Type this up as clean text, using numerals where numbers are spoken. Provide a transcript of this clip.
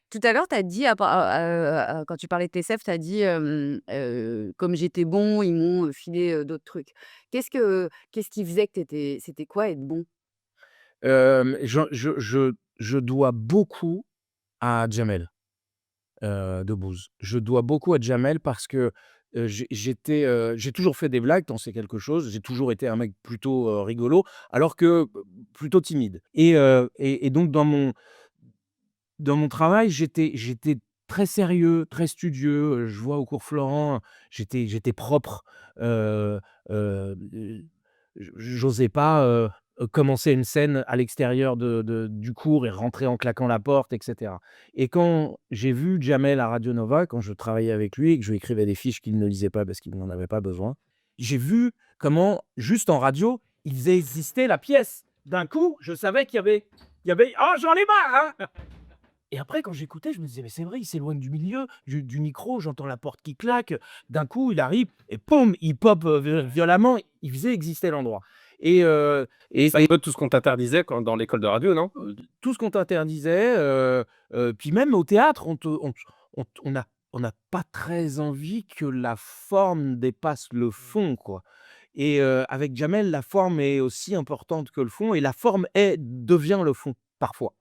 Tout à l'heure, tu as dit quand tu parlais de tes tu as dit, «Comme j'étais bon, ils m'ont, filé, d'autres trucs». Qu'est-ce qui faisait que c'était quoi être bon? Je dois beaucoup à Jamel, Debbouze. Je dois beaucoup à Jamel parce que, j'ai toujours fait des blagues, tu sais quelque chose. J'ai toujours été un mec plutôt, rigolo, alors que, plutôt timide et donc dans mon travail, j'étais très sérieux, très studieux, je vois au cours Florent, j'étais propre, heu heu, j'osais pas, commencer une scène à l'extérieur du cours et rentrer en claquant la porte et cetera. Et quand j'ai vu Jamel à Radio Nova, quand je travaillais avec lui et que je lui écrivais des fiches qu'il ne lisait pas parce qu'il n'en avait pas besoin, j'ai vu comment, juste en radio, il faisait exister la pièce. D'un coup, je savais qu'il y avait: «Oh, j'en ai marre, hein!» Et après, quand j'écoutais, je me disais: «Mais c'est vrai, il s'éloigne du milieu, du micro, j'entends la porte qui claque». D'un coup, il arrive et poum, il pop, violemment, il faisait exister l'endroit et C'est un peu tout ce qu'on t'interdisait quand dans l'école de radio, non? tout ce qu'on t'interdisait, puis même au théâtre, on n'a pas très envie que la forme dépasse le fond, quoi. Et avec Jamel, la forme est aussi importante que le fond et la forme devient le fond, parfois.